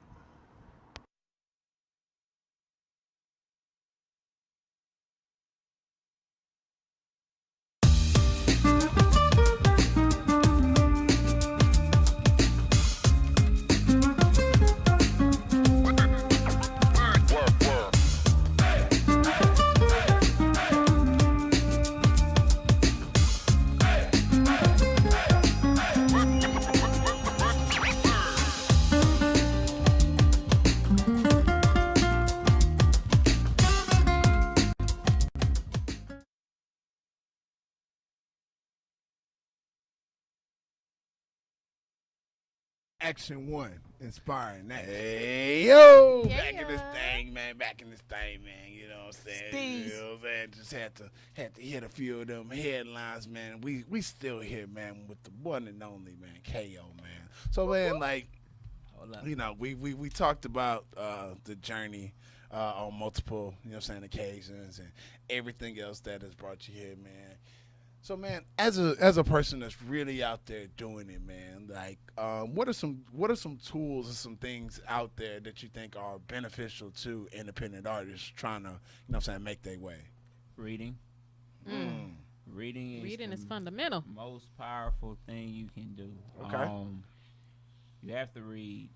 Action 1, inspiring. Hey, yo! Yeah. Back in this thing, man. You know what I'm saying? You know what I'm saying? Just had to hit a few of them headlines, man. We still here, man, with the one and only, man, K.O., man. So, man, like, we talked about the journey on multiple, occasions and everything else that has brought you here, man. So, man, as a person that's really out there doing it, man, like, what are some tools and some things out there that you think are beneficial to independent artists trying to, make their way? Reading. Reading is fundamental. Most powerful thing you can do. Okay. You have to read.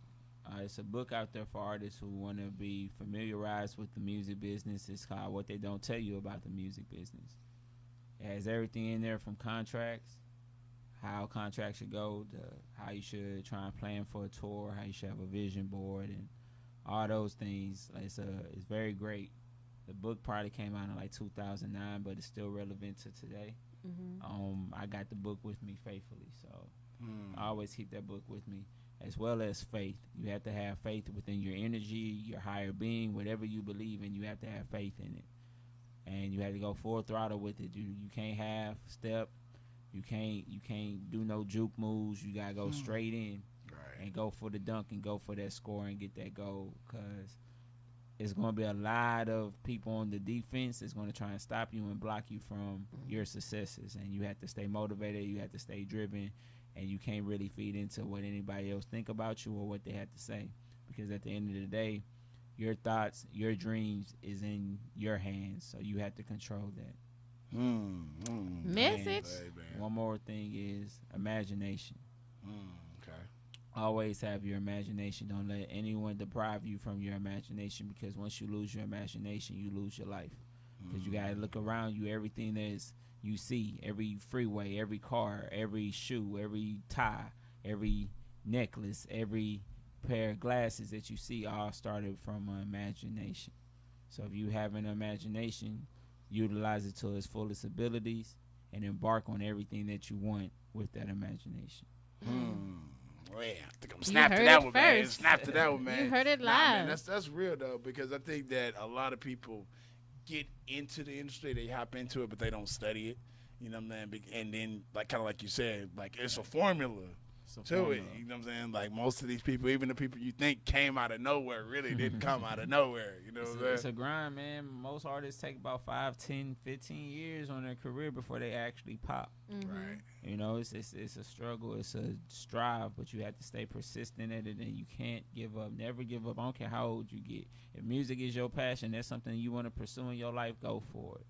It's a book out there for artists who want to be familiarized with the music business. It's called What They Don't Tell You About the Music Business. It has everything in there from contracts, how contracts should go, to how you should try and plan for a tour, how you should have a vision board, and all those things. It's very great. The book probably came out in like 2009, but it's still relevant to today. Mm-hmm. I got the book with me faithfully, so I always keep that book with me, as well as faith. You have to have faith within your energy, your higher being, whatever you believe in. You have to have faith in it. And you have to go full throttle with it. You can't half step. You can't do no juke moves. You gotta go straight in. Right. and go for the dunk and go for that score and get that goal, because it's going to be a lot of people on the defense that's going to try and stop you and block you from your successes. And you have to stay motivated. You have to stay driven. And you can't really feed into what anybody else think about you or what they have to say. Because at the end of the day, your thoughts, your dreams is in your hands. So you have to control that. Message. And one more thing is imagination. Okay. Always have your imagination. Don't let anyone deprive you from your imagination, because once you lose your imagination, you lose your life. Because you got to look around you, everything that's you see, every freeway, every car, every shoe, every tie, every necklace, every pair of glasses that you see all started from imagination. So if you have an imagination, utilize it to its fullest abilities and embark on everything that you want with that imagination. Well, yeah, I think I'm snapped to that one, man. Snapped to that one, man. You heard it live. Nah, man, that's real though, because I think that a lot of people get into the industry, they hop into it, but they don't study it. You know what I'm saying? And then, like, kind of like you said, like, it's a formula to it. You know what I'm saying? Like, most of these people, even the people you think came out of nowhere, really didn't come out of nowhere. You know what I'm saying? It's a grind, man. Most artists take about 5, 10, 15 years on their career before they actually pop. Right. You know, it's a struggle. It's a strive, but you have to stay persistent at it, and you can't give up. Never give up. I don't care how old you get. If music is your passion, that's something you want to pursue in your life, go for it.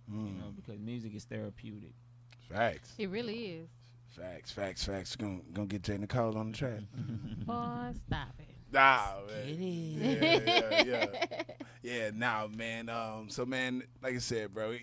You know, because music is therapeutic. Facts. It really is. Facts. Gonna get Jay Nicole on the track. Boy, stop it. Nah, man. Yeah, nah, man. So, man, like I said, bro,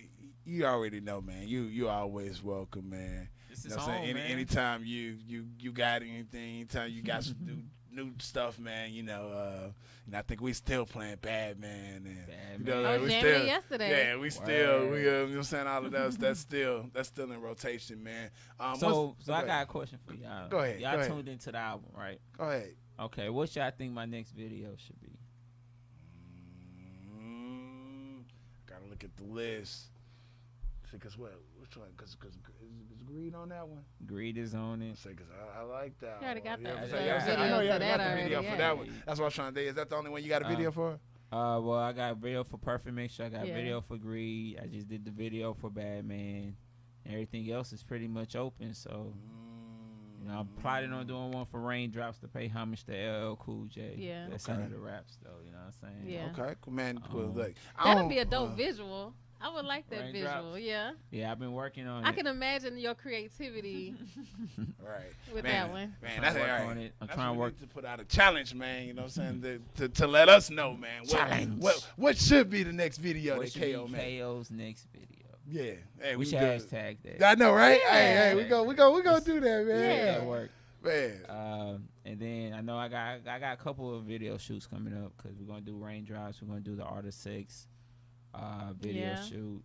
you already know, man. You always welcome, man. This is you know what I'm saying? home, man. Anytime you got anything, anytime you got some new stuff, man, you know, I think we still playing Bad Man. And, you know, I was we jamming still, it yesterday. Yeah, we still, you know what I'm saying, all of that, that's still in rotation, man. So I got a question for y'all. Go ahead. Y'all tuned into the album, right? Go ahead. Okay, what y'all think my next video should be? Gotta look at the list. Because which one? Because is Greed on that one? Greed is on it. Because I like that. You already got one. that. I know you for got that the video already, for that one. That's what I was trying to do. Is that the only one you got a video for? Well, I got a video for Perfect Mixture. I got Yeah. a video for Greed. I just did the video for Bad Man. Everything else is pretty much open. So, you know, I'm plotting on doing one for Raindrops to pay homage to LL Cool J. Yeah. That's under the raps, though. You know what I'm saying? Yeah. Okay, cool, man. Cool. Look, That'd be a dope visual. I would like that Raindrops. visual. Yeah. Yeah, I've been working on I it. can imagine your creativity Right. with Man, that one. Man, that's work right. on it. I'm That's trying to what we work need to put out a challenge, man. You know what I'm saying? To let us know, man. What should be the next video What that should be K.O. made? K.O.'s next video? Yeah. Hey, We should good. hashtag that. I know, right? Yeah. Hey, we gonna do that, man. That'll work. Man. And then I know I got a couple of video shoots coming up, because we're gonna do Raindrops. We're gonna do the Art of Sex video shoot.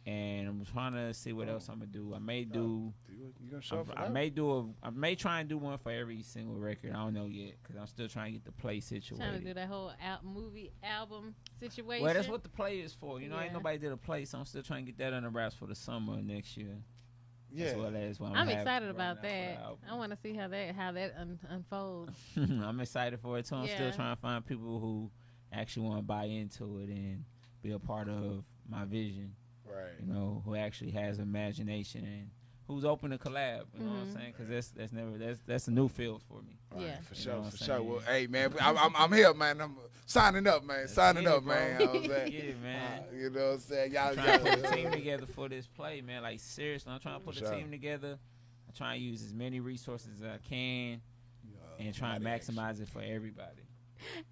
And I'm trying to see what else I'm gonna do. I may do. You gonna show up for I that? may try and do one for every single record. I don't know yet, because I'm still trying to get the play situated. Trying to do that whole movie album situation. Well, that's what the play is for. You know, ain't Yeah. nobody did a play, so I'm still trying to get that under wraps for the summer of next year. Yeah. As well as what I'm having excited right about now for the that. album. I want to see how that unfolds. I'm excited for it too. I'm still Yeah. trying to find people who actually want to buy into it and be a part of my vision. Right. You know, who actually has imagination and who's open to collab. You know what I'm saying? Because that's a new field for me. Right, Yeah. for You sure, know what for I'm sure. saying? Well, hey, man, I'm here, man. I'm signing up, man. Signing get it, up, bro. man. You know what I'm saying? Get it, man. You know what I'm saying? Y'all I'm trying to put a team together for this play, man. Like, seriously, I'm trying to put For a sure. team together. I'm trying to use as many resources as I can and try and mighty maximize it for everybody.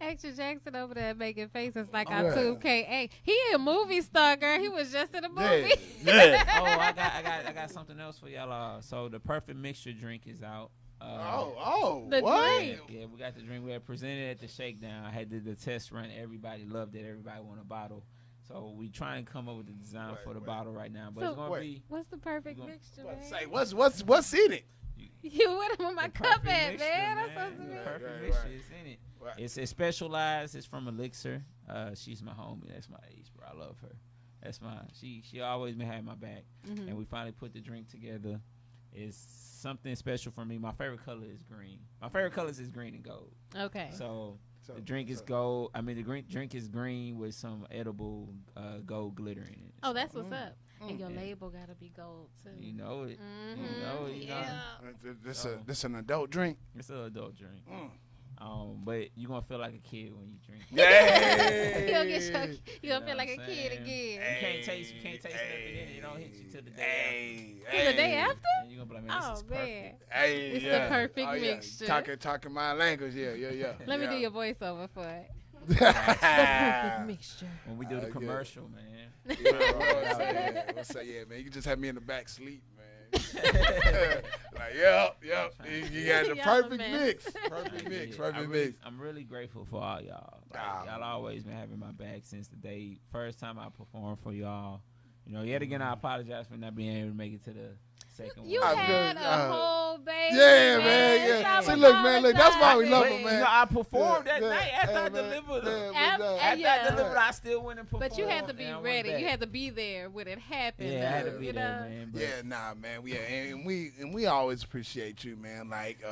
Action Jackson over there making faces like Oh, I yeah. too K.A. He a movie star, girl. He was just in a movie. Yeah. Oh, I got something else for y'all. So the Perfect Mixture drink is out. The what? drink. Yeah, we got the drink. We had presented at the Shakedown. I had did the test run. Everybody loved it. Everybody wanted a bottle. So we trying to come up with the design for the bottle right now. But So it's gonna be What's the perfect gonna- mixture, What, man? say, what's in it? You with him with my the cup perfect at, mixture, man. That's supposed to The be. perfect Right, mixture right. is in it. Right. It's specialized. It's from Elixir. She's my homie. That's my ace, bro. I love her. That's my. She always been having my back. And we finally put the drink together. is something special for me. My favorite color is green. My favorite colors is green and gold. Okay. So the drink is gold. I mean, the drink is green with some edible gold glitter in it. Oh, that's what's up. And your label gotta be gold too. You know it. Mm-hmm. You know it. Yeah. This an adult drink. It's an adult drink. But you gonna feel like a kid when you drink. Yeah. You gonna feel like a kid again. You can't taste nothing in it. It don't hit you till the day after. Till the day after? And you gonna be like, man, this is perfect. Hey, It's the perfect mixture. Talking my language. Yeah. Let me do your voiceover for it. The perfect mixture. When we do the commercial, man. What's up, man? You can just have me in the back sleep, man. Like, yep. You got the perfect mix. Perfect mix. I'm really grateful for all y'all. Y'all always been having my back since the day first time I performed for y'all. You know, yet again, I apologize for not being able to make it to the second one. You had a whole baby. Yeah, man. Yeah. See, look, that's why we love him, man. You know, I performed that night after I delivered. I still went and performed. But you had to be ready. You had to be there when it happened. Yeah, I had to be there, man. And we always appreciate you, man. Like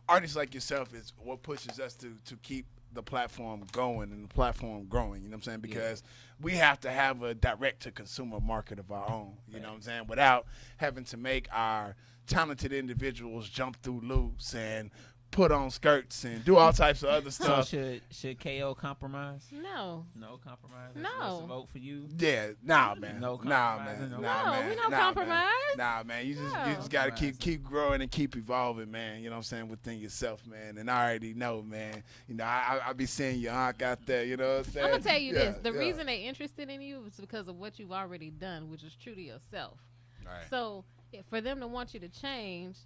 artists like yourself is what pushes us to keep the platform going and the platform growing, you know what I'm saying? Because we have to have a direct-to-consumer market of our own, you know what I'm saying, without having to make our talented individuals jump through loops and put on skirts and do all types of other stuff. So should K.O. compromise? No. No compromise? No. That's a vote for you? Yeah, nah, man. No Nah, compromise. man. We don't compromise. Nah, man. You just gotta keep growing and keep evolving, man. You know what I'm saying, within yourself, man. And I already know, man. You know, I be seeing your aunt out there. You know what I'm saying? I'm gonna tell you this: the reason they interested in you is because of what you've already done, which is true to yourself. Right. So for them to want you to change,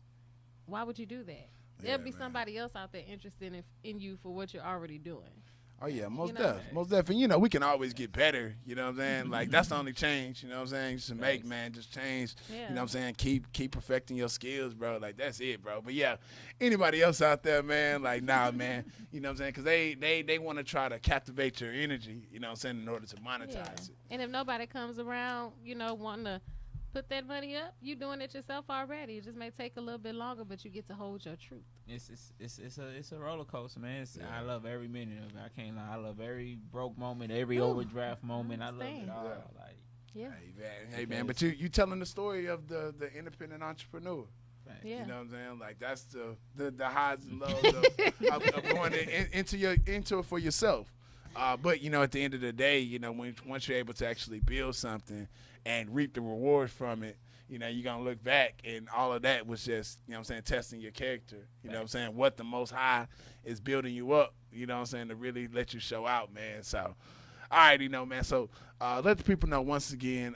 why would you do that? There'll be somebody else out there interested in you for what you're already doing. Oh, yeah, most definitely. You know, we can always get better, you know what I'm saying? Like, that's the only change, you know what I'm saying? Just to make, man, just change, you know what I'm saying? Keep perfecting your skills, bro. Like, that's it, bro. But, yeah, anybody else out there, man, like, nah, man, you know what I'm saying? Because they want to try to captivate your energy, you know what I'm saying, in order to monetize it. And if nobody comes around, you know, wanting to put that money up, you doing it yourself already. It just may take a little bit longer, but you get to hold your truth. It's a roller coaster, man. I love every minute of it. I can't lie. I love every broke moment, every overdraft moment. I love it all. Like, hey man. But you telling the story of the independent entrepreneur. Yeah. You know what I'm saying? Like, that's the highs and lows of going into it for yourself. But you know, at the end of the day, you know, once you're able to actually build something and reap the rewards from it, you know, you're going to look back and all of that was just, you know what I'm saying, testing your character. You know what I'm saying? What the Most High is building you up, you know what I'm saying, to really let you show out, man. So, all right, you know, man. So, let the people know once again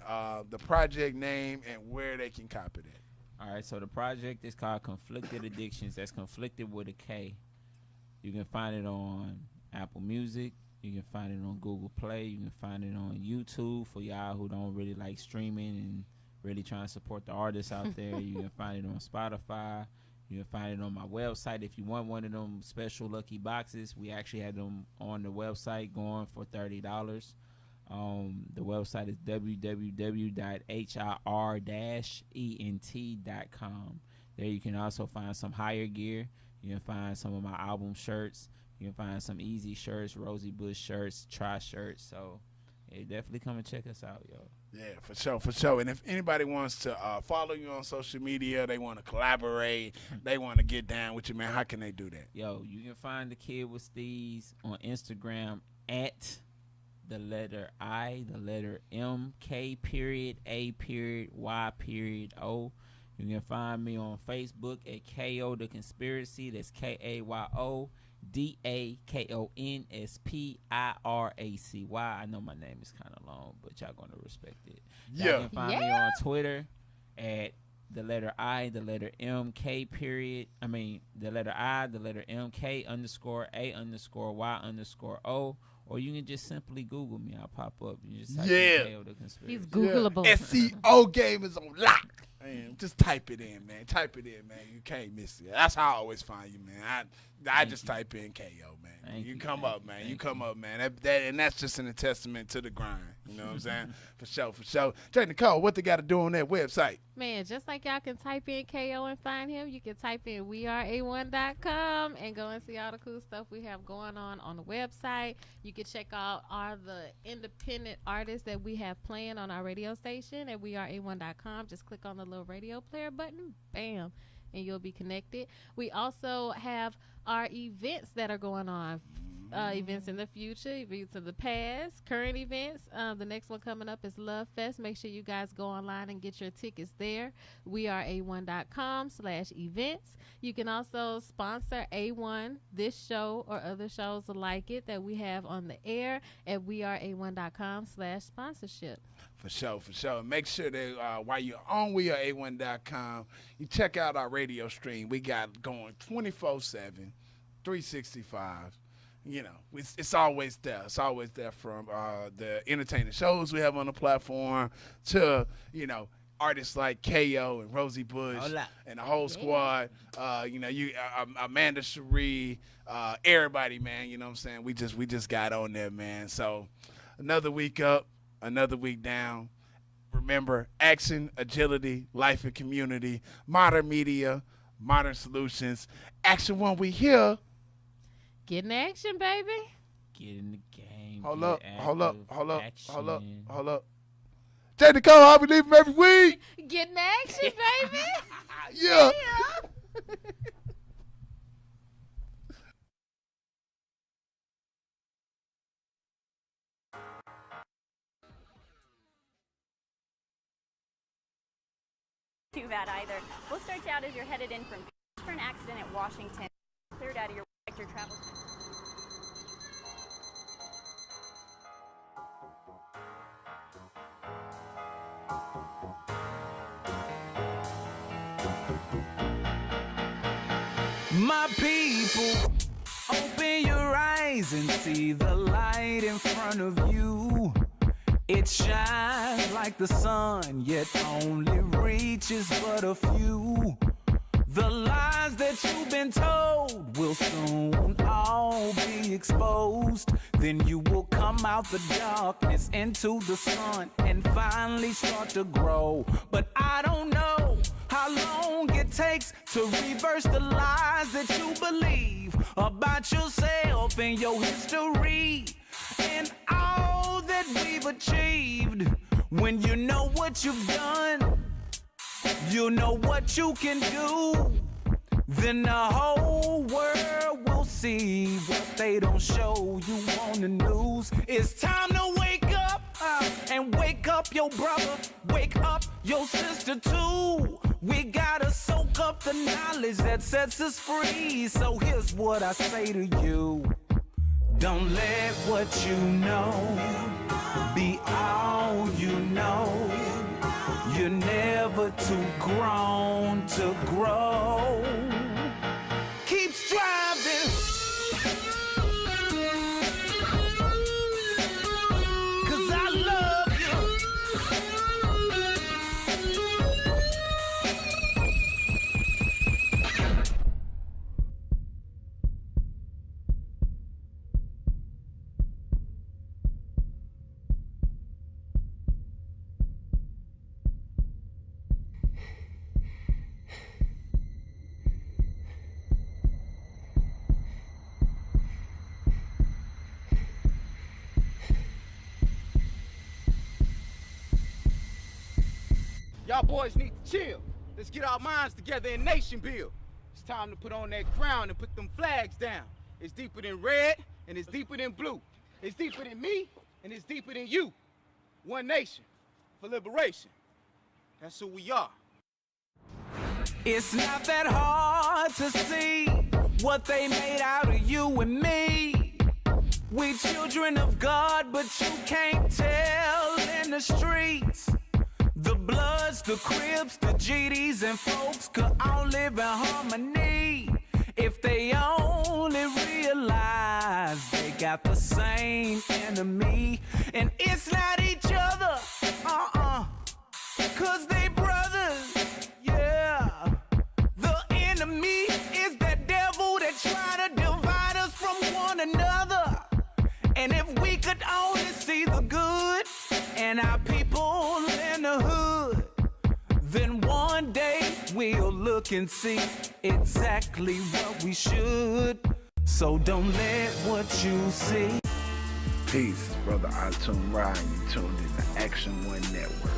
the project name and where they can copy it. All right, so the project is called Conflicted Addictions. That's conflicted with a K. You can find it on Apple Music. You can find it on Google Play. You can find it on YouTube for y'all who don't really like streaming and really trying to support the artists out there. You can find it on Spotify. You can find it on my website. If you want one of them special lucky boxes, we actually have them on the website going for $30. The website is www.H.I.R.Ent.com. There you can also find some higher gear. You can find some of my album shirts. You can find some Easy shirts, Rosie Bush shirts, Try shirts. So, yeah, definitely come and check us out, yo. Yeah, for sure. And if anybody wants to follow you on social media, they want to collaborate, they want to get down with you, man, how can they do that? Yo, you can find the Kid with Steez on Instagram at the letter I, the letter M, K.A.Y.O. You can find me on Facebook at K.O. The Konspiracy. That's K.A.Y.O. DAKONSPIRACY. I know my name is kind of long, but y'all gonna respect it. Y'all can find me on Twitter at the letter I, the letter M, K period. I mean the letter I, the letter M, K _ A _ Y _ O. Or you can just simply Google me. I'll pop up. You just type in K.O. The Konspiracy. He's Googleable. SEO game is on lock. Man, just type it in, man. Type it in, man. You can't miss it. That's how I always find you, man. I just type in K.O., man. You come up, man. You come up, man. And that's just a testament to the grind. You know what I'm saying? For sure, for sure. J. Nicole, what they got to do on that website? Man, just like y'all can type in K.O. and find him, you can type in weareA1.com and go and see all the cool stuff we have going on the website. You can check out all the independent artists that we have playing on our radio station at weareA1.com. Just click on the little radio player button, bam, and you'll be connected. We also have our events that are going on. Events in the future, events in the past, current events. The next one coming up is Love Fest. Make sure you guys go online and get your tickets there. weareA1.com/events. You can also sponsor A1, this show or other shows like it that we have on the air at weareA1.com/sponsorship. For sure, for sure. Make sure that while you're on weareA1.com, you check out our radio stream. We got going 24/7, 365. You know, it's always there. It's always there, from the entertaining shows we have on the platform to, you know, artists like K.A.O. and Rosie Bush and the whole squad. You know, Amanda Cherie, everybody, man. You know what I'm saying? We just got on there, man. So another week up, another week down. Remember, action, agility, life and community, modern media, modern solutions. Action when we here. Get in action, baby. Get in the game. Hold get up. active. J. Nicole, I'll be leaving every week. Get in action, baby. Yeah. Too bad either. We'll start you out as you're headed in from for an accident at Washington. Cleared out of your travel. My people, open your eyes and see the light in front of you. It shines like the sun, yet only reaches but a few. The lies that you've been told will soon all be exposed. Then you will come out the darkness into the sun and finally start to grow. But I don't know how long it takes to reverse the lies that you believe about yourself and your history and all that we've achieved. When you know what you've done, you know what you can do, then the whole world will see what they don't show you on the news. It's time to wake up and wake up your brother, wake up your sister too. We gotta soak up the knowledge that sets us free. So here's what I say to you. Don't let what you know be all you know. You're never too grown to grow. Keep striving, 'cause I love you. Y'all boys need to chill. Let's get our minds together and nation build. It's time to put on that crown and put them flags down. It's deeper than red and it's deeper than blue. It's deeper than me and it's deeper than you. One nation for liberation. That's who we are. It's not that hard to see what they made out of you and me. We children of God, but you can't tell in the streets. The Bloods, the Crips, the GDs, and folks could all live in harmony if they only realize they got the same enemy. And it's not each other, 'cause they brothers, yeah. The enemy is that devil that try to divide us from one another. And if we could only see the good real look and see exactly what we should. So don't let what you see. Peace, brother H.I.R.Ent. You tuned in to Action One Network.